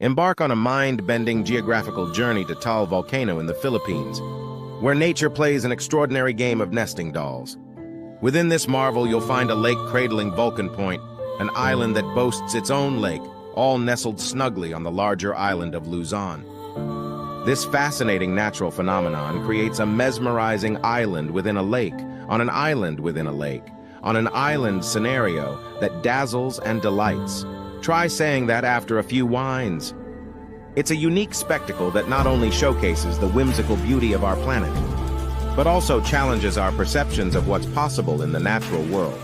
Embark on a mind-bending geographical journey to Taal Volcano in the Philippines, where nature plays an extraordinary game of nesting dolls. Within this marvel, you'll find a lake cradling Vulcan Point, an island that boasts its own lake, all nestled snugly on the larger island of Luzon. This fascinating natural phenomenon creates a mesmerizing island within a lake, on an island within a lake, on an island scenario that dazzles and delights. Try saying that after a few wines. It's a unique spectacle that not only showcases the whimsical beauty of our planet, but also challenges our perceptions of what's possible in the natural world.